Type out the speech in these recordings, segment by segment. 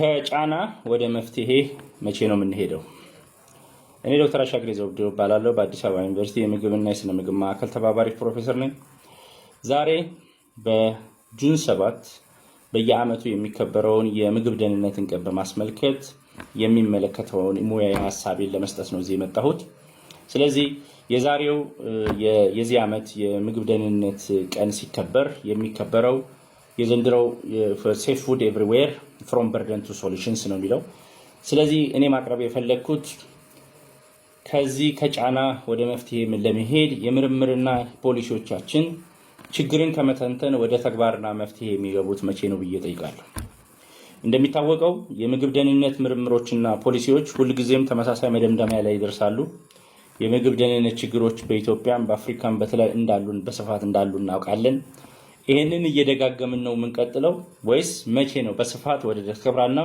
ከጫና ወደ መፍትሄ መቼ ነው የምንሄደው? እኔ ዶክተር አሻግሬ ዘውዴ እባላለሁ። በአዲስ አበባ ዩኒቨርሲቲ የምግብና የስነ ምግብ ማዕከል ተባባሪ ፕሮፌሰር ነኝ። ዛሬ በጁን 7 በየዓመቱ የሚከበረውን የምግብ ደህንነትን ቀን በማስመልከት የሚመለከተውን ሙያዊ ሐሳቤን ለመስጠት ነው እዚህ የመጣሁት። ስለዚህ የዛሬው የዚህ ዓመት የምግብ ደህንነት ቀን ሲከበር የሚከበረው የዘንድሮው ሴፍ ፉድ ኤቭሪዌር ፍሮም በርደን ቱ ሶሉሽንስ ነው የሚለው። ስለዚህ እኔ ማቅረብ የፈለግኩት ከዚህ ከጫና ወደ መፍትሄ ለመሄድ የምርምርና ፖሊሲዎቻችን ችግርን ከመተንተን ወደ ተግባርና መፍትሄ የሚገቡት መቼ ነው ብዬ ጠይቃለሁ። እንደሚታወቀው የምግብ ደህንነት ምርምሮችና ፖሊሲዎች ሁልጊዜም ተመሳሳይ መደምደሚያ ላይ ይደርሳሉ። የምግብ ደህንነት ችግሮች በኢትዮጵያም በአፍሪካም በተለይ በስፋት እንዳሉ እናውቃለን። ይህንን እየደጋገምን ነው የምንቀጥለው ወይስ መቼ ነው በስፋት ወደ ተግባርና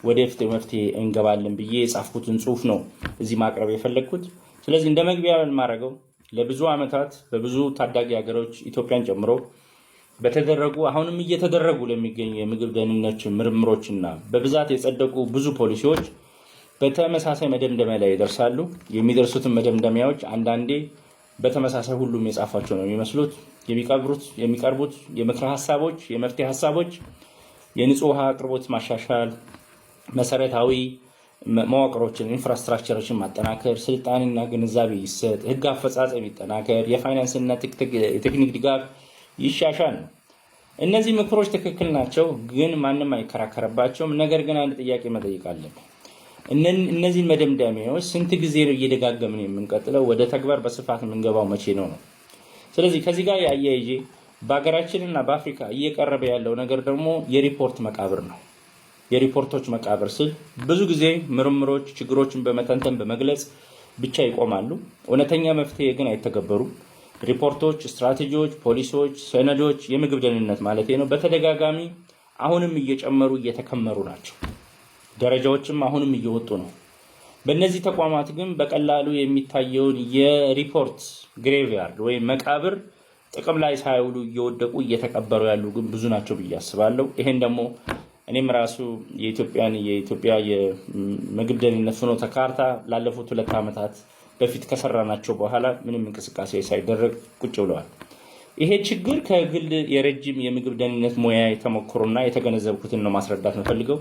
ወደ መፍትሄ እንገባለን ብዬ የጻፍኩትን ጽሁፍ ነው እዚህ ማቅረብ የፈለግኩት። ስለዚህ እንደ መግቢያ የማደርገው ለብዙ ዓመታት በብዙ ታዳጊ ሀገሮች ኢትዮጵያን ጨምሮ በተደረጉ አሁንም እየተደረጉ ለሚገኙ የምግብ ደህንነት ምርምሮችና በብዛት የጸደቁ ብዙ ፖሊሲዎች በተመሳሳይ መደምደሚያ ላይ ይደርሳሉ። የሚደርሱትን መደምደሚያዎች አንዳንዴ በተመሳሳይ ሁሉም የጻፏቸው ነው የሚመስሉት። የሚቀርቡት የምክረ ሐሳቦች፣ የመፍትሄ ሐሳቦች የንጹህ ውሃ አቅርቦት ማሻሻል፣ መሰረታዊ መዋቅሮችን ኢንፍራስትራክቸሮችን ማጠናከር፣ ስልጣንና ግንዛቤ ይሰጥ፣ ህግ አፈጻጸም ይጠናከር፣ የፋይናንስና የቴክኒክ ድጋፍ ይሻሻል ነው። እነዚህ ምክሮች ትክክል ናቸው፣ ግን ማንም አይከራከረባቸውም። ነገር ግን አንድ ጥያቄ መጠየቅ አለብን። እነዚህ መደምደሚያዎች ስንት ጊዜ ነው እየደጋገምን የምንቀጥለው? ወደ ተግባር በስፋት የምንገባው መቼ ነው? ስለዚህ ከዚህ ጋር ያያይዤ በሀገራችንና በአፍሪካ እየቀረበ ያለው ነገር ደግሞ የሪፖርት መቃብር ነው። የሪፖርቶች መቃብር ስል ብዙ ጊዜ ምርምሮች ችግሮችን በመተንተን በመግለጽ ብቻ ይቆማሉ። እውነተኛ መፍትሄ ግን አይተገበሩም። ሪፖርቶች፣ ስትራቴጂዎች፣ ፖሊሲዎች፣ ሰነዶች የምግብ ደህንነት ማለት ነው በተደጋጋሚ አሁንም እየጨመሩ እየተከመሩ ናቸው። ደረጃዎችም አሁንም እየወጡ ነው። በእነዚህ ተቋማት ግን በቀላሉ የሚታየውን የሪፖርት ግሬቭያርድ ወይም መቃብር ጥቅም ላይ ሳይውሉ እየወደቁ እየተቀበሩ ያሉ ግን ብዙ ናቸው ብዬ አስባለሁ። ይሄን ደግሞ እኔም ራሱ የኢትዮጵያ የምግብ ደህንነት ፍኖተ ካርታ ላለፉት 2 ዓመታት በፊት ከሰራናቸው በኋላ ምንም እንቅስቃሴ ሳይደረግ ቁጭ ብለዋል። ይሄ ችግር ከግል የረጅም የምግብ ደህንነት ሙያ የተሞክሮና የተገነዘብኩትን ነው ማስረዳት የምፈልገው።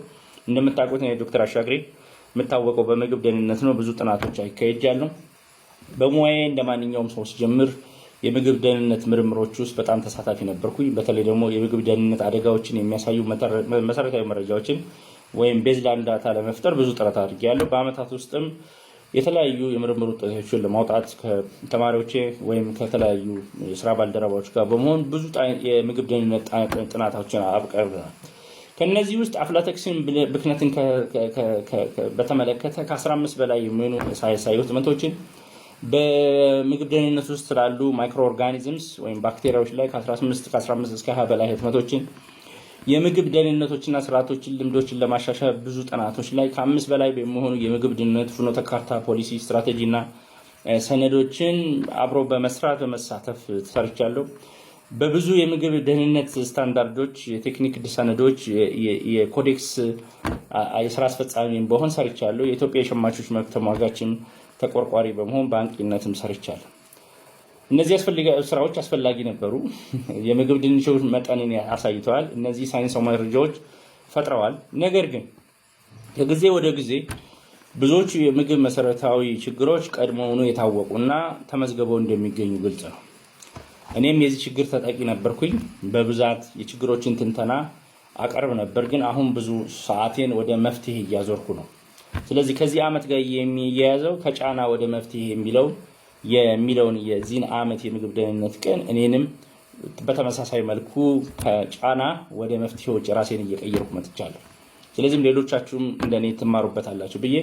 እንደምታውቁት እኔ ዶክተር አሻግሬ የምታወቀው በምግብ ደህንነት ነው። ብዙ ጥናቶች አካሂጃለሁ። በሙያዬ እንደማንኛውም ሰው ሲጀምር የምግብ ደህንነት ምርምሮች ውስጥ በጣም ተሳታፊ ነበርኩኝ። በተለይ ደግሞ የምግብ ደህንነት አደጋዎችን የሚያሳዩ መሰረታዊ መረጃዎችን ወይም ቤዝላይን ዳታ ለመፍጠር ብዙ ጥረት አድርጌያለሁ። በአመታት ውስጥም የተለያዩ የምርምር ውጤቶችን ለማውጣት ከተማሪዎቼ ወይም ከተለያዩ የስራ ባልደረባዎች ጋር በመሆን ብዙ የምግብ ደህንነት ጥናቶችን አቅርበናል። ከነዚህ ውስጥ አፍላቶክሲን ብክነትን በተመለከተ ከ15 በላይ የሚሆኑ ሳይንሳዊ ህትመቶችን በምግብ ደህንነት ውስጥ ስላሉ ማይክሮ ኦርጋኒዝምስ ወይም ባክቴሪያዎች ላይ ከ15 እስከ 20 በላይ ህትመቶችን የምግብ ደህንነቶችና ስርዓቶችን ልምዶችን ለማሻሻል ብዙ ጥናቶች ላይ ከ5 በላይ በሚሆኑ የምግብ ደህንነት ፍኖተ ካርታ፣ ፖሊሲ፣ ስትራቴጂና ሰነዶችን አብሮ በመስራት በመሳተፍ ሰርቻለሁ። በብዙ የምግብ ደህንነት ስታንዳርዶች፣ የቴክኒክ ሰነዶች፣ የኮዴክስ የስራ አስፈጻሚ በመሆን ሰርቻለሁ። የኢትዮጵያ የሸማቾች መብት ተሟጋችም ተቆርቋሪ በመሆን በአንቂነትም ሰርቻለሁ። እነዚህ ስራዎች አስፈላጊ ነበሩ። የምግብ ደህንነት መጠንን አሳይተዋል። እነዚህ ሳይንሳዊ መረጃዎች ፈጥረዋል። ነገር ግን ከጊዜ ወደ ጊዜ ብዙዎቹ የምግብ መሰረታዊ ችግሮች ቀድሞውኑ የታወቁና ተመዝግበው እንደሚገኙ ግልጽ ነው። እኔም የዚህ ችግር ተጠቂ ነበርኩኝ። በብዛት የችግሮችን ትንተና አቀርብ ነበር። ግን አሁን ብዙ ሰዓቴን ወደ መፍትሄ እያዞርኩ ነው። ስለዚህ ከዚህ ዓመት ጋር የሚያያዘው ከጫና ወደ መፍትሄ የሚለውን የዚህን ዓመት የምግብ ደህንነት ቀን እኔንም በተመሳሳይ መልኩ ከጫና ወደ መፍትሄዎች ራሴን እየቀየርኩ መጥቻለሁ። ስለዚህም ሌሎቻችሁም እንደኔ ትማሩበታላችሁ ብዬ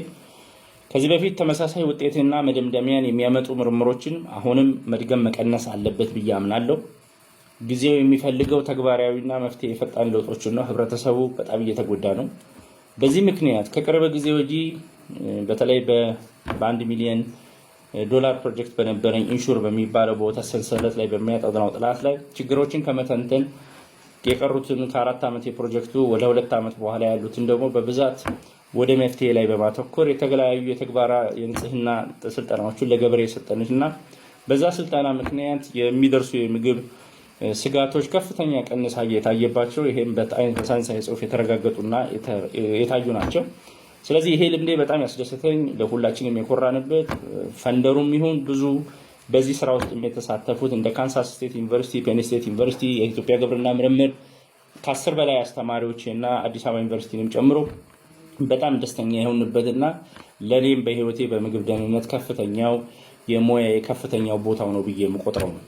ከዚህ በፊት ተመሳሳይ ውጤትና መደምደሚያን የሚያመጡ ምርምሮችን አሁንም መድገም መቀነስ አለበት ብዬ አምናለሁ። ጊዜው የሚፈልገው ተግባራዊና መፍትሄ የፈጣን ለውጦችን ነው። ህብረተሰቡ በጣም እየተጎዳ ነው። በዚህ ምክንያት ከቅርብ ጊዜ ወዲህ በተለይ በ1 ሚሊዮን ዶላር ፕሮጀክት በነበረኝ ኢንሹር በሚባለው በወተት ሰንሰለት ላይ በሚያጠናው ጥናት ላይ ችግሮችን ከመተንተን የቀሩትን ከ4 ዓመት የፕሮጀክቱ ወደ 2 ዓመት በኋላ ያሉትን ደግሞ በብዛት ወደ መፍትሄ ላይ በማተኮር የተገላዩ የተግባራ የንጽህና ስልጠናዎችን ለገበሬ የሰጠንና በዛ ስልጠና ምክንያት የሚደርሱ የምግብ ስጋቶች ከፍተኛ ቀነሳ የታየባቸው ይሄም በሳይንሳዊ ጽሑፍ የተረጋገጡና የታዩ ናቸው። ስለዚህ ይሄ ልምዴ በጣም ያስደስተኝ ለሁላችንም የኮራንበት ፈንደሩም ይሁን ብዙ በዚህ ስራ ውስጥ የተሳተፉት እንደ ካንሳስ ስቴት ዩኒቨርሲቲ፣ ፔን ስቴት ዩኒቨርሲቲ፣ የኢትዮጵያ ግብርና ምርምር ከ10 በላይ አስተማሪዎች እና አዲስ አበባ ዩኒቨርሲቲንም ጨምሮ በጣም ደስተኛ የሆንበትና ለኔም በህይወቴ በምግብ ደህንነት ከፍተኛው የሞያ ከፍተኛው ቦታው ነው ብዬ የምቆጥረው ነው።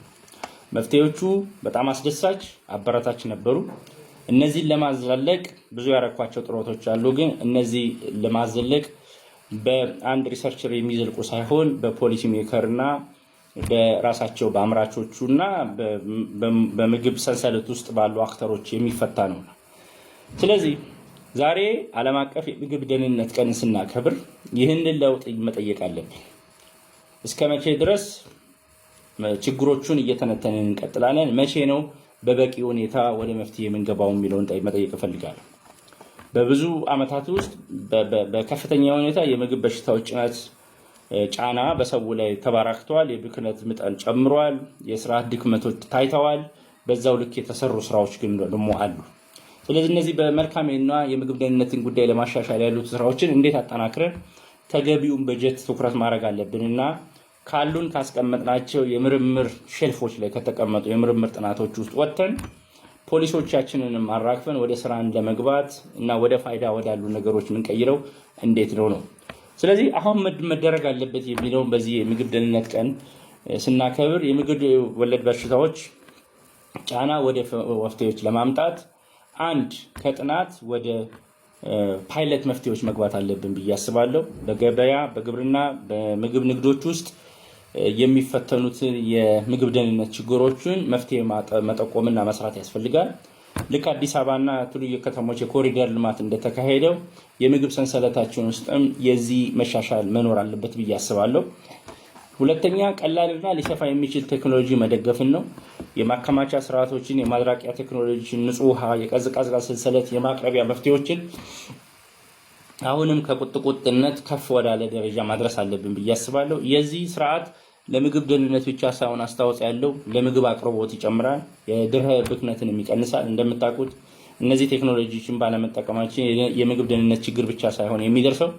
መፍትሄዎቹ በጣም አስደሳች አበረታች ነበሩ። እነዚህን ለማዘለቅ ብዙ ያረኳቸው ጥረቶች አሉ። ግን እነዚህ ለማዘለቅ በአንድ ሪሰርቸር የሚዘልቁ ሳይሆን በፖሊሲ ሜከርና በራሳቸው በአምራቾቹና በምግብ ሰንሰለት ውስጥ ባሉ አክተሮች የሚፈታ ነው። ስለዚህ ዛሬ ዓለም አቀፍ የምግብ ደህንነት ቀን ስናከብር ይህንን ለውጥ መጠየቅ አለብን። እስከ መቼ ድረስ ችግሮቹን እየተነተንን እንቀጥላለን? መቼ ነው በበቂ ሁኔታ ወደ መፍትሄ የምንገባው የሚለውን መጠየቅ እፈልጋለሁ። በብዙ ዓመታት ውስጥ በከፍተኛ ሁኔታ የምግብ በሽታዎች ጫና በሰው ላይ ተበራክቷል። የብክነት መጠን ጨምሯል። የስርዓት ድክመቶች ታይተዋል። በዛው ልክ የተሰሩ ስራዎች ግን ደግሞ አሉ። ስለዚህ እነዚህ በመልካምና የምግብ ደህንነትን ጉዳይ ለማሻሻል ያሉት ስራዎችን እንዴት አጠናክረን ተገቢውን በጀት ትኩረት ማድረግ አለብንና ካሉን ካስቀመጥናቸው የምርምር ሼልፎች ላይ ከተቀመጡ የምርምር ጥናቶች ውስጥ ወጥተን ፖሊሶቻችንንም አራክፈን ወደ ስራ ለመግባት እና ወደ ፋይዳ ወዳሉ ነገሮች ምንቀይረው እንዴት ነው። ስለዚህ አሁን መደረግ አለበት የሚለው በዚህ የምግብ ደህንነት ቀን ስናከብር የምግብ ወለድ በሽታዎች ጫና ወደ መፍትሄዎች ለማምጣት አንድ ከጥናት ወደ ፓይለት መፍትሄዎች መግባት አለብን ብዬ አስባለሁ። በገበያ በግብርና በምግብ ንግዶች ውስጥ የሚፈተኑትን የምግብ ደህንነት ችግሮችን መፍትሄ መጠቆምና መስራት ያስፈልጋል። ልክ አዲስ አበባና ትልዩ ከተሞች የኮሪደር ልማት እንደተካሄደው የምግብ ሰንሰለታችን ውስጥም የዚህ መሻሻል መኖር አለበት ብዬ አስባለሁ። ሁለተኛ ቀላልና ሊሰፋ የሚችል ቴክኖሎጂ መደገፍን ነው። የማከማቻ ስርዓቶችን፣ የማድራቂያ ቴክኖሎጂን፣ ንጹህ ውሃ፣ የቀዝቃዛ ሰንሰለት የማቅረቢያ መፍትሄዎችን አሁንም ከቁጥቁጥነት ከፍ ወዳለ ደረጃ ማድረስ አለብን ብዬ አስባለሁ። የዚህ ስርዓት ለምግብ ደህንነት ብቻ ሳይሆን አስተዋጽኦ ያለው ለምግብ አቅርቦት ይጨምራል፣ የድህረ ብክነትን ይቀንሳል። እንደምታውቁት እነዚህ ቴክኖሎጂዎችን ባለመጠቀማችን የምግብ ደህንነት ችግር ብቻ ሳይሆን የሚደርሰው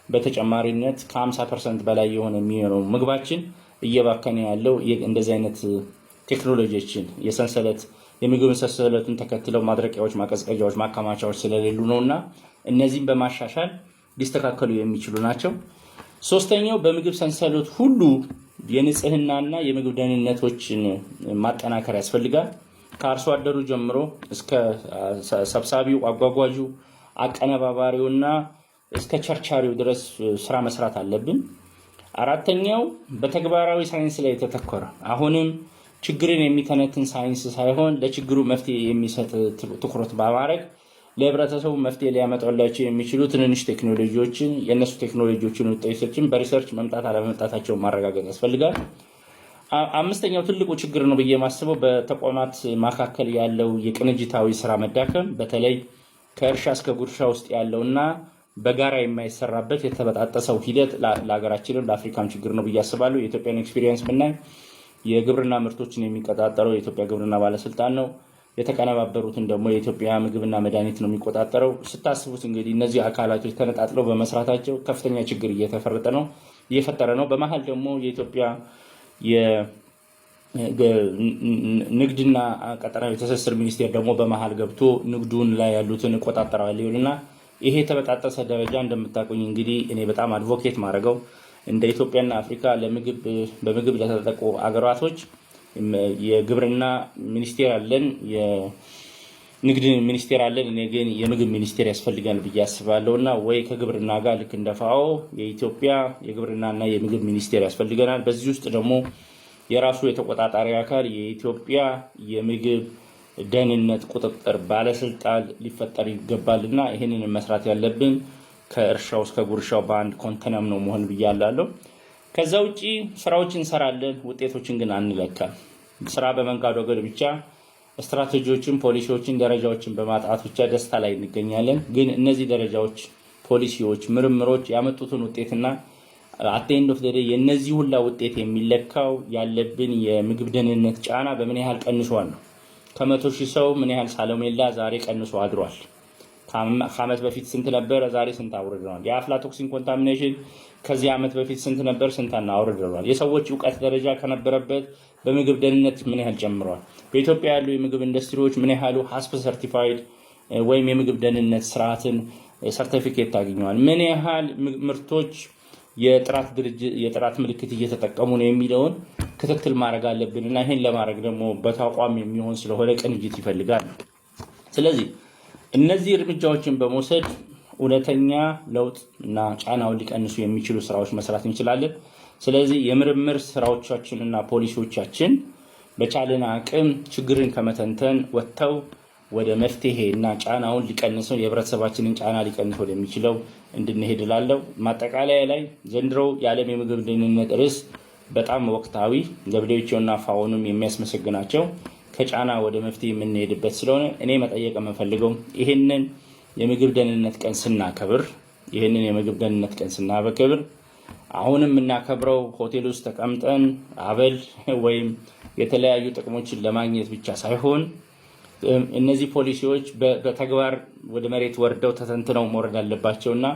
በተጨማሪነት ከ50% በላይ የሆነ የሚሆነው ምግባችን እየባከነ ያለው እንደዚህ አይነት ቴክኖሎጂዎችን የሰንሰለት የምግብ ሰንሰለቱን ተከትለው ማድረቂያዎች፣ ማቀዝቀዣዎች፣ ማከማቻዎች ስለሌሉ ነውና እነዚህን በማሻሻል ሊስተካከሉ የሚችሉ ናቸው። ሶስተኛው በምግብ ሰንሰለት ሁሉ የንጽህናና የምግብ ደህንነቶችን ማጠናከር ያስፈልጋል። ከአርሶ አደሩ ጀምሮ እስከ ሰብሳቢው፣ አጓጓዡ፣ አቀነባባሪውና እስከ ቸርቻሪው ድረስ ስራ መስራት አለብን። አራተኛው በተግባራዊ ሳይንስ ላይ የተተኮረ አሁንም ችግርን የሚተነትን ሳይንስ ሳይሆን ለችግሩ መፍትሄ የሚሰጥ ትኩረት በማድረግ ለህብረተሰቡ መፍትሄ ሊያመጣላቸው የሚችሉ ትንንሽ ቴክኖሎጂዎችን የነሱ ቴክኖሎጂዎችን ውጤቶችን በሪሰርች መምጣት አለመምጣታቸው ማረጋገጥ ያስፈልጋል። አምስተኛው ትልቁ ችግር ነው ብዬ ማስበው በተቋማት መካከል ያለው የቅንጅታዊ ስራ መዳከም፣ በተለይ ከእርሻ እስከ ጉርሻ ውስጥ ያለውና በጋራ የማይሰራበት የተበጣጠሰው ሂደት ለሀገራችንም ለአፍሪካም ችግር ነው ብዬ አስባለሁ። የኢትዮጵያን ኤክስፒሪየንስ ብናይ የግብርና ምርቶችን የሚቆጣጠረው የኢትዮጵያ ግብርና ባለስልጣን ነው። የተቀነባበሩትን ደግሞ የኢትዮጵያ ምግብና መድኃኒት ነው የሚቆጣጠረው። ስታስቡት እንግዲህ እነዚህ አካላቶች ተነጣጥለው በመስራታቸው ከፍተኛ ችግር እየፈጠረ ነው። በመሀል ደግሞ የኢትዮጵያ የንግድና ቀጠናዊ ትስስር ሚኒስቴር ደግሞ በመሀል ገብቶ ንግዱን ላይ ያሉትን ይቆጣጠራል ይሉና ይሄ የተበጣጠሰ ደረጃ እንደምታውቁኝ እንግዲህ እኔ በጣም አድቮኬት ማድረገው እንደ ኢትዮጵያና አፍሪካ በምግብ ለተጠቁ አገራቶች የግብርና ሚኒስቴር አለን፣ የንግድ ሚኒስቴር አለን። እኔ ግን የምግብ ሚኒስቴር ያስፈልጋል ብዬ አስባለሁና ወይ ከግብርና ጋር ልክ እንደፋኦ የኢትዮጵያ የግብርናና የምግብ ሚኒስቴር ያስፈልገናል። በዚህ ውስጥ ደግሞ የራሱ የተቆጣጣሪ አካል የኢትዮጵያ የምግብ ደህንነት ቁጥጥር ባለስልጣን ሊፈጠር ይገባልና ይሄንን መስራት ያለብን ከእርሻው እስከ ጉርሻው በአንድ ኮንተነም ነው መሆን ብያለሁ። ከዛ ውጪ ስራዎችን እንሰራለን፣ ውጤቶችን ግን አንለካም። ስራ በመንጋዶገድ ብቻ ስትራቴጂዎችን፣ ፖሊሲዎችን፣ ደረጃዎችን በማጣት ብቻ ደስታ ላይ እንገኛለን። ግን እነዚህ ደረጃዎች፣ ፖሊሲዎች፣ ምርምሮች ያመጡትን ውጤትና አት ኤንድ ኦፍ ዘ ዴይ የነዚህ ሁላ ውጤት የሚለካው ያለብን የምግብ ደህንነት ጫና በምን ያህል ቀንሷል ነው። ከ100,000 ሰው ምን ያህል ሳሎሜላ ዛሬ ቀንሶ አድሯል። ከዓመት በፊት ስንት ነበር? ዛሬ ስንት አውርደናል? የአፍላቶክሲን ኮንታሚኔሽን ከዚህ ዓመት በፊት ስንት ነበር? ስንት አውርደናል? የሰዎች ዕውቀት ደረጃ ከነበረበት በምግብ ደህንነት ምን ያህል ጨምሯል? በኢትዮጵያ ያሉ የምግብ ኢንዱስትሪዎች ምን ያህሉ ሃስፕ ሰርቲፋይድ ወይም የምግብ ደህንነት ስርዓትን ሰርቲፊኬት አግኝተዋል? ምን ያህል ምርቶች የጥራት ምልክት እየተጠቀሙ ነው የሚለውን ክትትል ማድረግ አለብንና ይሄን ለማድረግ ደግሞ በተቋም የሚሆን ስለሆነ ቅንጅት ይፈልጋል። ስለዚህ እነዚህ እርምጃዎችን በመውሰድ እውነተኛ ለውጥ እና ጫናውን ሊቀንሱ የሚችሉ ስራዎች መስራት እንችላለን። ስለዚህ የምርምር ስራዎቻችንና ፖሊሲዎቻችን በቻለን አቅም ችግርን ከመተንተን ወጥተው ወደ መፍትሄ እና ጫናውን ሊቀንሰው የህብረተሰባችንን ጫና ሊቀንሰው ወደሚችለው እንድንሄድ እላለሁ። ማጠቃለያ ላይ ዘንድሮ የዓለም የምግብ ደህንነት ርዕስ በጣም ወቅታዊ WHO እና ፋኦንም የሚያስመሰግናቸው ከጫና ወደ መፍትሄ የምንሄድበት ስለሆነ እኔ መጠየቅ የምፈልገው ይሄንን የምግብ ደህንነት ቀን ስናከብር አሁንም የምናከብረው ሆቴል ውስጥ ተቀምጠን አበል ወይም የተለያዩ ጥቅሞችን ለማግኘት ብቻ ሳይሆን እነዚህ ፖሊሲዎች በተግባር ወደ መሬት ወርደው ተተንትነው መውረድ አለባቸውና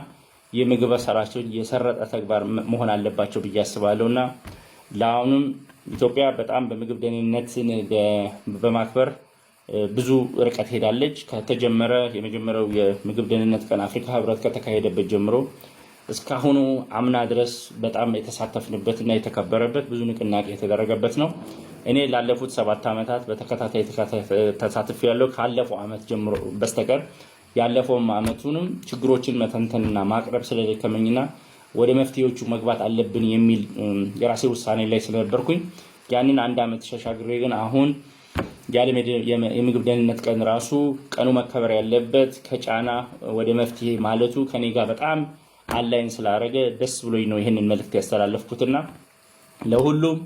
የምግብ ሰራቸው የሰረጠ ተግባር መሆን አለባቸው ብዬ አስባለሁና ለአሁንም ኢትዮጵያ በጣም በምግብ ደህንነትን በማክበር ብዙ ርቀት ሄዳለች። ከተጀመረ የመጀመሪያው የምግብ ደህንነት ቀን አፍሪካ ህብረት ከተካሄደበት ጀምሮ እስካሁኑ አምና ድረስ በጣም የተሳተፍንበትና የተከበረበት ብዙ ንቅናቄ የተደረገበት ነው። እኔ ላለፉት 7 ዓመታት በተከታታይ ተሳትፌያለሁ። ካለፈው ዓመት ጀምሮ በስተቀር ያለፈውም ዓመቱንም ችግሮችን መተንተንና ማቅረብ ስለደከመኝና ወደ መፍትሄዎቹ መግባት አለብን የሚል የራሴ ውሳኔ ላይ ስለነበርኩኝ ያንን 1 ዓመት ተሻግሬ ግን አሁን የዓለም የምግብ ደህንነት ቀን ራሱ ቀኑ መከበር ያለበት ከጫና ወደ መፍትሄ ማለቱ ከኔ ጋር በጣም አላይን ስላደረገ ደስ ብሎኝ ነው ይሄንን መልእክት ያስተላለፍኩትና ለሁሉም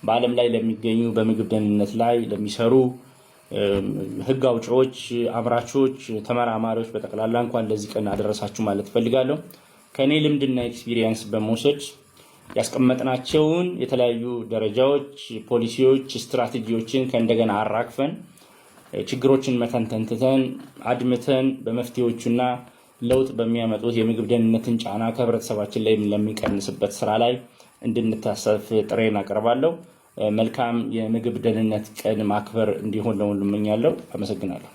በዓለም ላይ ለሚገኙ በምግብ ደህንነት ላይ ለሚሰሩ ህግ አውጪዎች፣ አምራቾች፣ ተመራማሪዎች በጠቅላላ እንኳን ለዚህ ቀን አደረሳችሁ ማለት ፈልጋለሁ። ከኔ ልምድና ኤክስፒሪየንስ በመውሰድ ያስቀመጥናቸውን የተለያዩ ደረጃዎች፣ ፖሊሲዎች፣ ስትራቴጂዎችን ከእንደገና አራክፈን ችግሮችን መተንተን አድምተን በመፍትሄዎቹና ለውጥ በሚያመጡት የምግብ ደህንነትን ጫና ከህብረተሰባችን ላይ ለሚቀንስበት ስራ ላይ እንድንታሰፍ ጥሬን አቀርባለሁ። መልካም የምግብ ደህንነት ቀን ማክበር እንዲሆን ለሁሉም እመኛለሁ። አመሰግናለሁ።